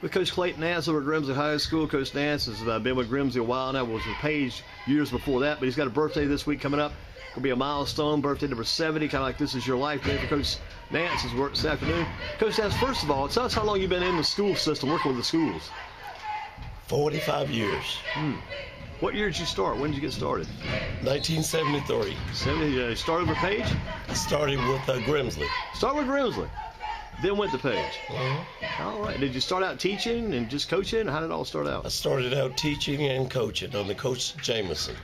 With Coach Clayton Nance over at Grimsley High School. Coach Nance has been with Grimsley a while now. Was with Page years before that, but he's got a birthday this week coming up. It'll be a milestone, birthday number 70, kind of like This Is Your Life day for Coach Nance's work this afternoon. Coach Nance, first of all, tell us how long you've been in the school system, working with the schools. 45 years. What year did you start? When did you get started? 1973. You started with Page? I started with Grimsley. Started with Grimsley. Then went to Page. All right. Did you start out teaching and just coaching? How did it all start out? I started out teaching and coaching under Coach Jamison.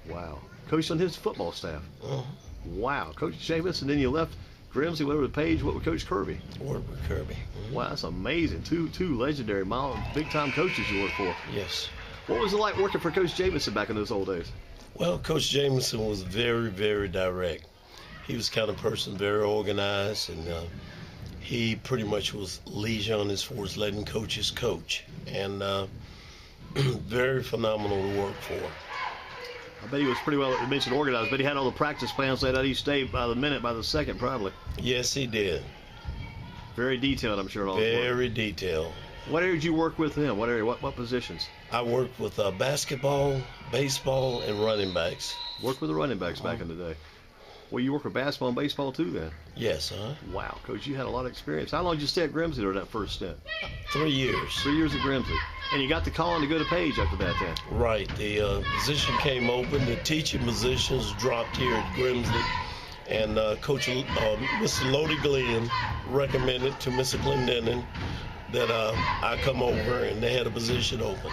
Wow. Coached on his football staff. Wow. Coach Jamison, then you left Grimsley, went over to Page, what with Coach Kirby? Worked with Kirby. Wow, that's amazing. Two legendary, big-time coaches you worked for. Yes. What was it like working for Coach Jamison back in those old days? Well, Coach Jamison was very, very direct. He was the kind of person very organized, and he pretty much was liaison as far as letting coaches coach, and very phenomenal to work for. I bet he was pretty well, you mentioned organized, but he had all the practice plans laid out each day by the minute, by the second, probably. Yes, he did. Very detailed, I'm sure. In all his work. Very detailed. What area did you work with him? What area? What positions? I worked with basketball, baseball, and running backs. Worked with the running backs back in the day. Well, you work with basketball and baseball too, then? Yes, Wow, Coach, you had a lot of experience. How long did you stay at Grimsley during that first stint? 3 years. 3 years at Grimsley. And you got the call to go to Page after that, then? Right. The position came open. The teaching positions dropped here at Grimsley. And Coach Mr. Lodi Glenn recommended to Mr. Clendenin that I come over, and they had a position open.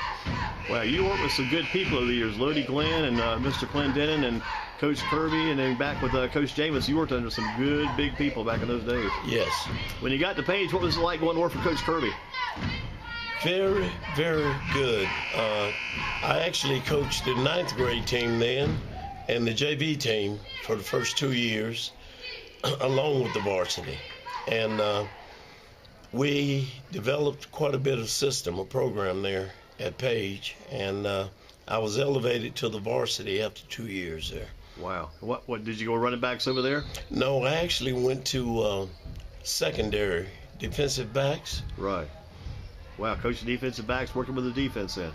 Well, you worked with some good people over the years, Lodi Glenn and Mr. Clendenin and Coach Kirby, and then back with Coach James. You worked under some good, big people back in those days. Yes. When you got to Page, what was it like going to work for Coach Kirby? Very, very good. I actually coached the 9th grade team then and the JV team for the first 2 years, along with the varsity. And we developed quite a bit of system, a program there at Page, and I was elevated to the varsity after 2 years there. Wow. What did you go running backs over there? No, I actually went to secondary defensive backs. Right. Wow, coaching defensive backs, working with the defense then.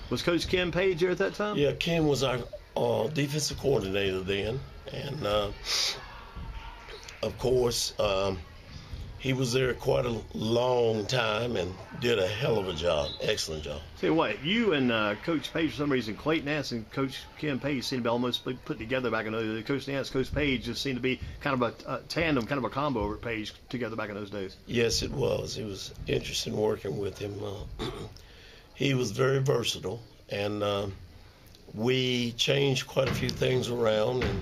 Was Coach Ken Page there at that time? Yeah, Ken was our defensive coordinator then, and of course he was there quite a long time and did a hell of a job, excellent job. Tell you what, you and Coach Page, for some reason, Clayton Nance and Coach Ken Page seemed to be almost put together back in those days. Coach Nance, Coach Page just seemed to be kind of a tandem, kind of a combo over at Page together back in those days. Yes, it was. It was interesting working with him. He was very versatile, and we changed quite a few things around. And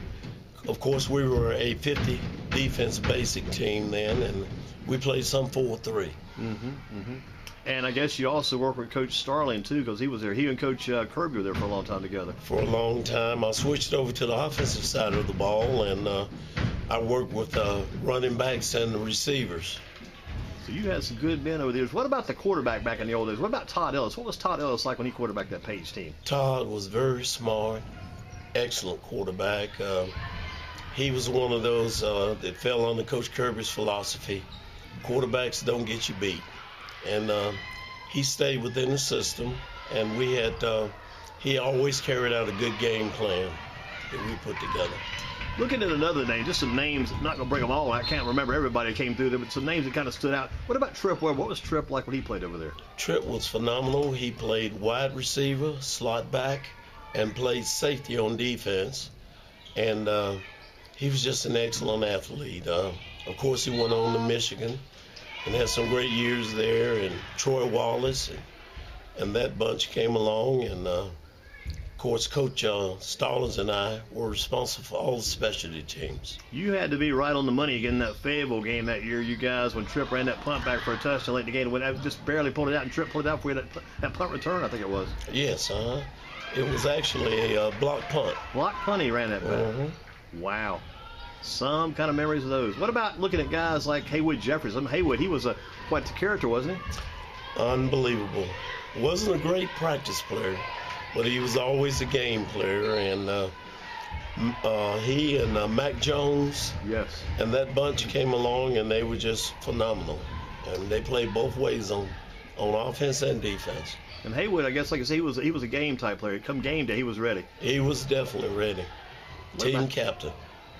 of course, we were a 50 defense basic team then, and we played some 4-3. And I guess you also worked with Coach Starling too, because he was there. He and Coach Kirby were there for a long time together. For a long time. I switched over to the offensive side of the ball, and I worked with running backs and the receivers. So you had some good men over there. What about the quarterback back in the old days? What about Todd Ellis? What was Todd Ellis like when he quarterbacked that Page team? Todd was very smart, excellent quarterback. He was one of those that fell under Coach Kirby's philosophy. Quarterbacks don't get you beat. And he stayed within the system, and we had he always carried out a good game plan that we put together. Looking at another name, just some names, I'm not going to bring them all, I can't remember everybody that came through there, but some names that kind of stood out. What about Tripp Welborne? What was Tripp like when he played over there? Tripp was phenomenal. He played wide receiver, slot back, and played safety on defense. And he was just an excellent athlete. Of course, he went on to Michigan and had some great years there, and Troy Wallace and that bunch came along, and of course Coach Stallings and I were responsible for all the specialty teams. You had to be right on the money again in that Fayetteville game that year, you guys, when Tripp ran that punt back for a touchdown late in the game, when I just barely pulled it out, and Tripp pulled it out for you, that punt return, I think it was. Yes, it was actually a block punt. Block punt, he ran that back. Wow. Some kind of memories of those. What about looking at guys like Haywood Jeffries? Haywood, he was quite the character, wasn't he? Unbelievable. Wasn't a great practice player, but he was always a game player. And he and Mac Jones, yes, and that bunch came along, and they were just phenomenal. And they played both ways on on offense and defense. And Haywood, I guess, like I said, he was a game type player. Come game day, he was ready. He was definitely ready. Team captain.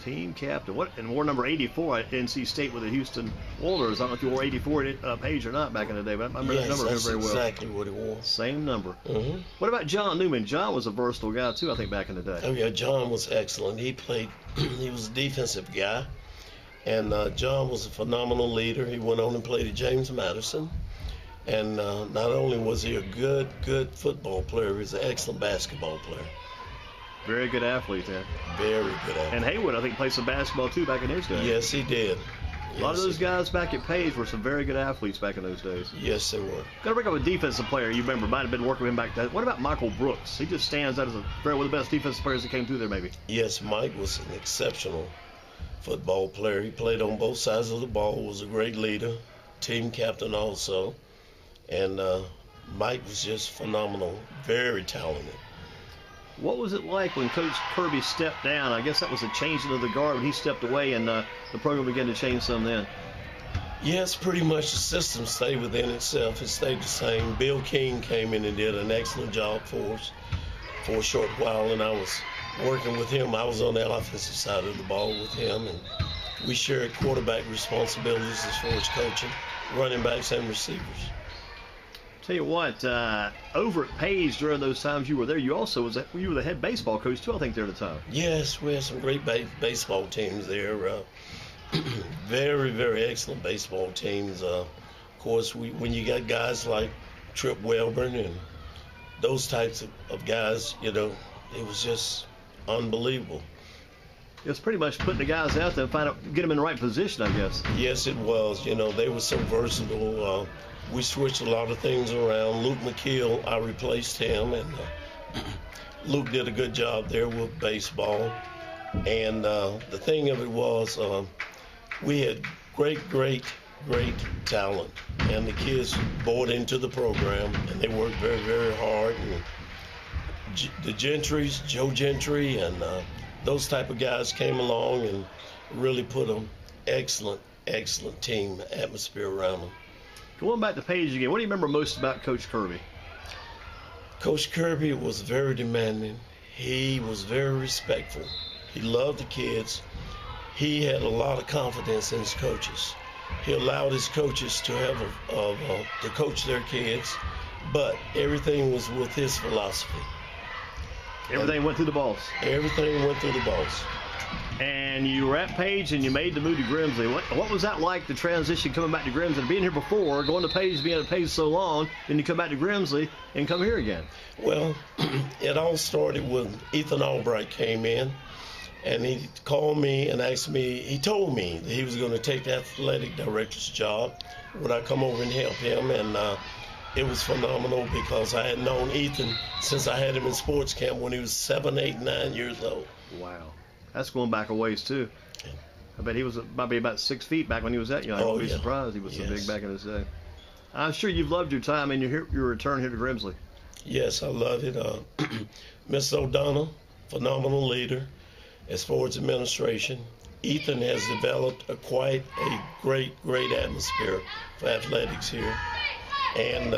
Team captain. What? And wore number 84 at NC State with the Houston Oilers. I don't know if you wore 84 at Page or not back in the day, but I remember that number very well. Exactly what he wore. Same number. Mm-hmm. What about John Newman? John was a versatile guy too, I think, back in the day. Oh yeah, John was excellent. He was a defensive guy, and John was a phenomenal leader. He went on and played at James Madison, and not only was he a good football player, he was an excellent basketball player. Very good athlete then. Very good athlete. And Haywood, I think, played some basketball too back in his day. Yes, he did. A lot of those guys back at Page were some very good athletes back in those days. Yes, they were. Got to bring up a defensive player you remember might have been working with him back then. What about Michael Brooks? He just stands out as one of the best defensive players that came through there, maybe. Yes, Mike was an exceptional football player. He played on both sides of the ball, was a great leader, team captain also. And Mike was just phenomenal, very talented. What was it like when Coach Kirby stepped down? I guess that was a changing of the guard when he stepped away, and the program began to change some then. Yes, pretty much the system stayed within itself. It stayed the same. Bill King came in and did an excellent job for us for a short while, and I was working with him. I was on the offensive side of the ball with him, and we shared quarterback responsibilities as far as coaching, running backs and receivers. Tell you what, over at Page during those times you were there, you also you were the head baseball coach too, I think, there at the time. Yes, we had some great baseball teams there. Very, very excellent baseball teams. Of course, when you got guys like Tripp Welborne and those types of guys, you know, it was just unbelievable. It was pretty much putting the guys out there and get them in the right position, I guess. Yes, it was. You know, they were so versatile. We switched a lot of things around. Luke McKeel, I replaced him, and Luke did a good job there with baseball. And the thing of it was, we had great talent, and the kids bought into the program, and they worked very, very hard. And the Gentrys, Joe Gentry, and those type of guys came along and really put an excellent team atmosphere around them. Going back to Page again, what do you remember most about Coach Kirby? Coach Kirby was very demanding. He was very respectful. He loved the kids. He had a lot of confidence in his coaches. He allowed his coaches to to coach their kids, but everything was with his philosophy. Everything went through the boss. Everything went through the boss. And you were at Page and you made the move to Grimsley. What was that like, the transition coming back to Grimsley? Being here before, going to Page, being at Page so long, then you come back to Grimsley and come here again. Well, it all started when Ethan Albright came in, and he called me and asked me, he told me that he was going to take the athletic director's job. Would I come over and help him? And it was phenomenal because I had known Ethan since I had him in sports camp when he was 7, 8, 9 years old. Wow. That's going back a ways, too. I bet he was probably about 6 feet back when he was that young. I wouldn't be surprised he was so big back in his day. I'm sure you've loved your time and your return here to Grimsley. Yes, I love it. Miss O'Donnell, phenomenal leader. As far as administration, Ethan has developed quite a great atmosphere for athletics here. And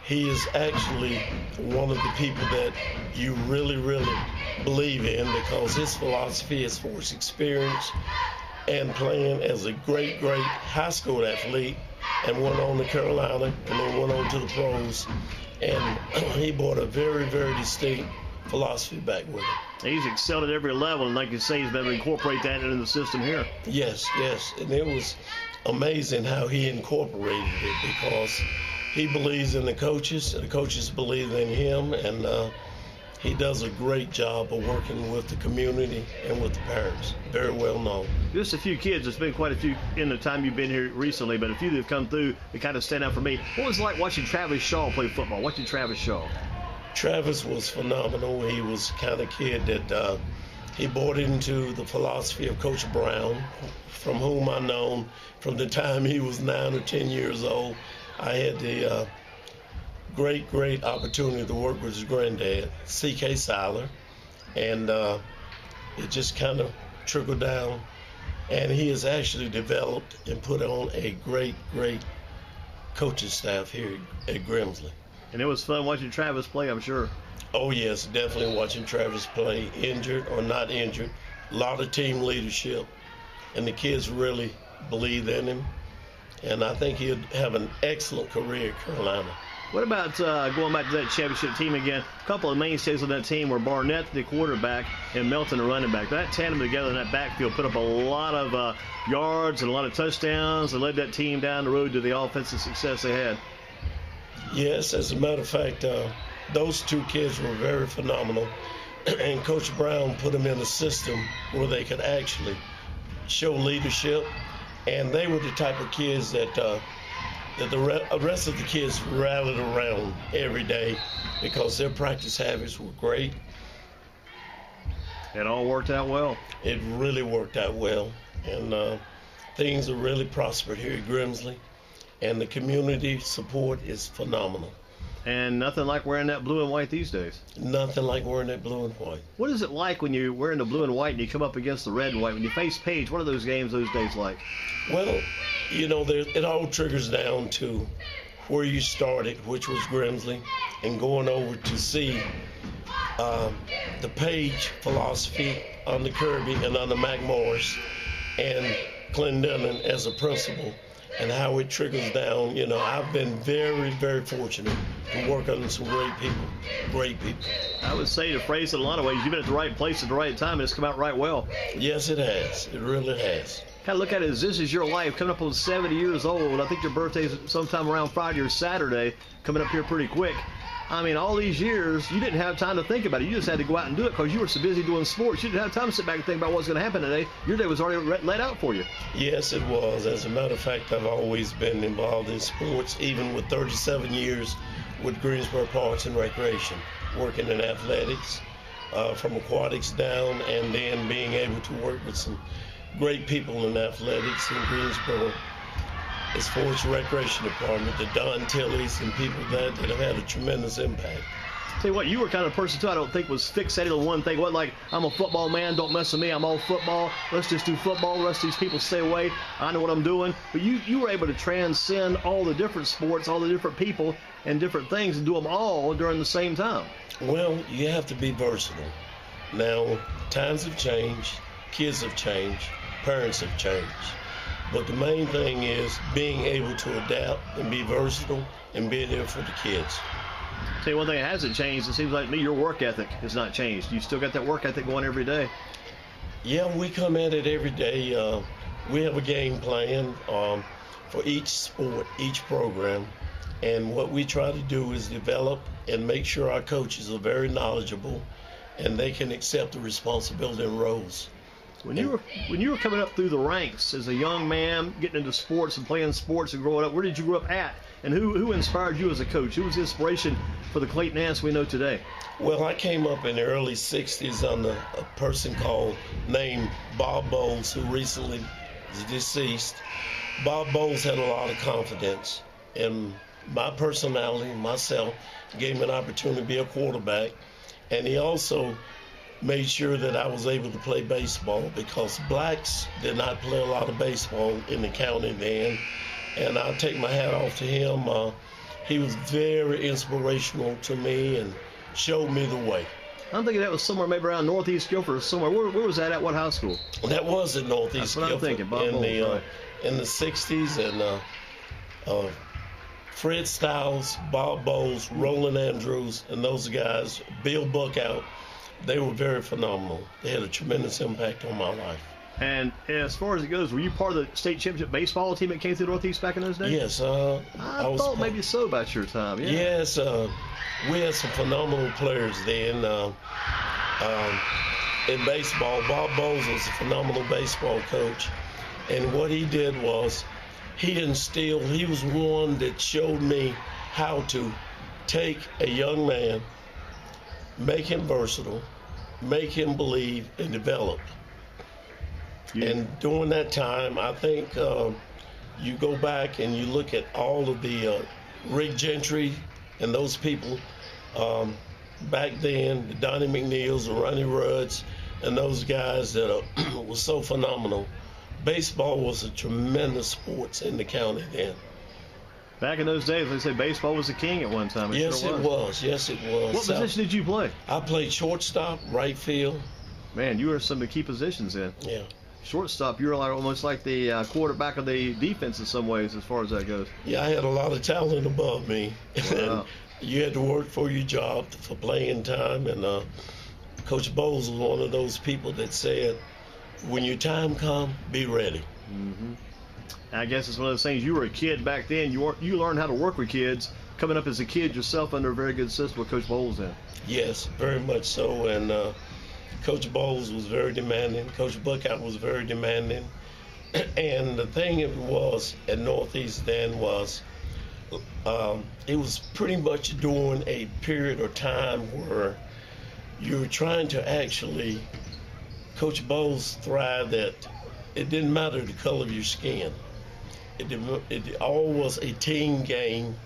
he is actually one of the people that you really believe in because his philosophy as far as experience and playing as a great high school athlete and went on to Carolina and then went on to the pros. And he brought a very distinct philosophy back with him. He's excelled at every level, and like you say, he's been able to incorporate that into the system here. Yes. And it was amazing how he incorporated it because he believes in the coaches, and the coaches believe in him, and he does a great job of working with the community and with the parents. Very well known. Just a few kids. There's been quite a few in the time you've been here recently, but a few that have come through that kind of stand out for me. What was it like watching Travis Shaw play football? Watching Travis Shaw? Travis was phenomenal. He was the kind of kid that he bought into the philosophy of Coach Brown, from whom I known from the time he was 9 or 10 years old. I had the great opportunity to work with his granddad, C.K. Seiler, and it just kind of trickled down. And he has actually developed and put on a great coaching staff here at Grimsley. And it was fun watching Travis play, I'm sure. Oh, yes, definitely watching Travis play, injured or not injured. A lot of team leadership, and the kids really believed in him. And I think he'll have an excellent career at Carolina. What about going back to that championship team again? A couple of mainstays on that team were Barnett, the quarterback, and Melton, the running back. That tandem together in that backfield put up a lot of yards and a lot of touchdowns and led that team down the road to the offensive success they had. Yes, as a matter of fact, those two kids were very phenomenal. And Coach Brown put them in a system where they could actually show leadership. And they were the type of kids that the rest of the kids rallied around every day because their practice habits were great. It all worked out well. It really worked out well. And things are really prospered here at Grimsley. And the community support is phenomenal. And nothing like wearing that blue and white these days. Nothing like wearing that blue and white. What is it like when you're wearing the blue and white and you come up against the red and white? When you face Page, what are those games those days like? Well, you know, it all triggers down to where you started, which was Grimsley, and going over to see the Page philosophy under Kirby and under Mac Morris and Clendenin as a principal, and how it trickles down. You know, I've been very, very fortunate to work under some great people. I would say, to phrase it in a lot of ways, you've been at the right place at the right time, and it's come out right well. Yes, it has. It really has. Kind of look at it as this is your life, coming up on 70 years old. I think your birthday's sometime around Friday or Saturday, coming up here pretty quick. I mean, all these years, you didn't have time to think about it. You just had to go out and do it because you were so busy doing sports. You didn't have time to sit back and think about what's going to happen today. Your day was already laid out for you. Yes, it was. As a matter of fact, I've always been involved in sports, even with 37 years with Greensboro Parks and Recreation, working in athletics, from aquatics down, and then being able to work with some great people in athletics in Greensboro. As far as the recreation department, the Don Tillys and people that have had a tremendous impact. Tell you what, you were kind of a person too, I don't think, was fixated on one thing. What, like, I'm a football man, don't mess with me, I'm all football, let's just do football, the rest of these people stay away, I know what I'm doing. But you were able to transcend all the different sports, all the different people and different things, and do them all during the same time. Well, you have to be versatile. Now, times have changed, kids have changed, parents have changed. But the main thing is being able to adapt and be versatile and be there for the kids. Tell you one thing that hasn't changed, it seems like to me, your work ethic has not changed. You still got that work ethic going every day. Yeah, we come at it every day. We have a game plan for each sport, each program. And what we try to do is develop and make sure our coaches are very knowledgeable and they can accept the responsibility and roles. When you were coming up through the ranks as a young man, getting into sports and playing sports and growing up, where did you grow up at? And who inspired you as a coach? Who was the inspiration for the Clayton Nance we know today? Well, I came up in the early 60s under a person named Bob Bowles, who recently is deceased. Bob Bowles had a lot of confidence in my personality, myself, gave me an opportunity to be a quarterback. And he also made sure that I was able to play baseball because blacks did not play a lot of baseball in the county then. And I'll take my hat off to him. He was very inspirational to me and showed me the way. I'm thinking that was somewhere maybe around Northeast Guilford or somewhere. Where was that at? What high school? That was at Northeast Guilford. That's what I'm thinking, Bob Bowles, in the 60s. And Fred Stiles, Bob Bowles, Roland Andrews, and those guys, Bill Buckout, they were very phenomenal. They had a tremendous impact on my life. And as far as it goes, were you part of the state championship baseball team that came through Northeast back in those days? Yes. I thought maybe so about your time. Yeah. Yes. We had some phenomenal players then. In baseball, Bob Bowles was a phenomenal baseball coach. And what he did was he was one that showed me how to take a young man, make him versatile, make him believe, and develop. Yeah. And during that time, I think you go back and you look at all of the Rick Gentry and those people back then, the Donnie McNeils, the Ronnie Rudds, and those guys that were so phenomenal. Baseball was a tremendous sport in the county then. Back in those days, they say baseball was the king at one time. Yes, it was. Yes, it was. What position did you play? I played shortstop, right field. Man, you were some of the key positions then. Yeah. Shortstop, you were almost like the quarterback of the defense in some ways as far as that goes. Yeah, I had a lot of talent above me. Wow. You had to work for your job for playing time. And Coach Bowles was one of those people that said, when your time comes, be ready. Mm-hmm. I guess it's one of those things. You were a kid back then. You learned how to work with kids coming up as a kid yourself under a very good system with Coach Bowles in. Yes, very much so. And Coach Bowles was very demanding. Coach Buckout was very demanding. And the thing it was at Northeast then was it was pretty much during a period of time where you were trying to actually, Coach Bowles thrived that it didn't matter the color of your skin. It all was a team game,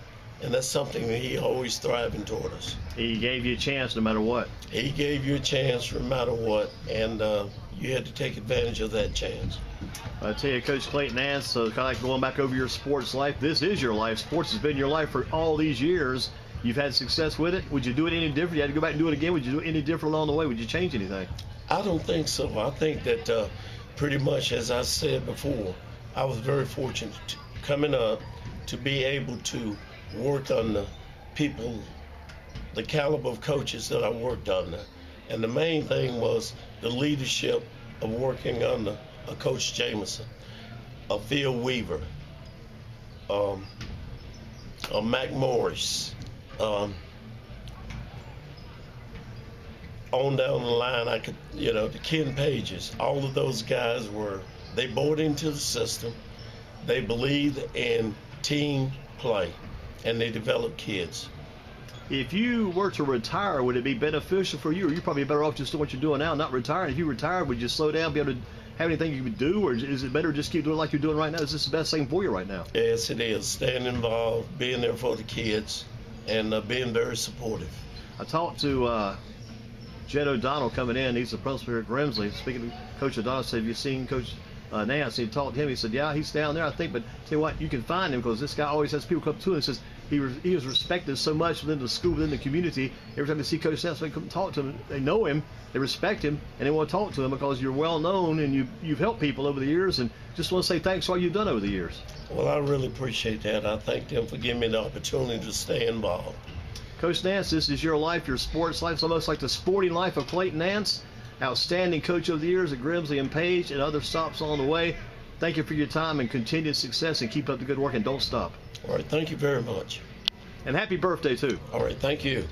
and that's something that he always thriving toward us. He gave you a chance no matter what. He gave you a chance no matter what, and you had to take advantage of that chance. I tell you, Coach Clayton Nance, so kind of like going back over your sports life, this is your life. Sports has been your life for all these years. You've had success with it. Would you do it any different? You had to go back and do it again. Would you do it any different along the way? Would you change anything? I don't think so. I think that pretty much, as I said before, I was very fortunate coming up to be able to work under people, the caliber of coaches that I worked under. And the main thing was the leadership of working under a Coach Jameson, a Phil Weaver, a Mac Morris, on down the line, I could, the Ken Pages, all of those guys they bought into the system, they believed in team play, and they developed kids. If you were to retire, would it be beneficial for you, or you're probably better off just doing what you're doing now, not retiring? If you retired, would you slow down, be able to have anything you would do, or is it better just keep doing like you're doing right now? Is this the best thing for you right now? Yes, it is. Staying involved, being there for the kids, and being very supportive. I talked to Jed O'Donnell coming in. He's the principal here at Grimsley. Speaking to Coach O'Donnell, said, have you seen Coach Nance? He talked to him. He said, yeah, he's down there, I think. But tell you what, you can find him because this guy always has people come to him and says he was respected so much within the school, within the community. Every time they see Coach Nance, they come talk to him. They know him, they respect him, and they want to talk to him because you're well known and you've helped people over the years. And just want to say thanks for all you've done over the years. Well, I really appreciate that. I thank them for giving me the opportunity to stay involved. Coach Nance, this is your life, your sports life. It's almost like the sporting life of Clayton Nance. Outstanding coach of the years at Grimsley and Page and other stops on the way. Thank you for your time and continued success, and keep up the good work and don't stop. All right, thank you very much. And happy birthday, too. All right, thank you.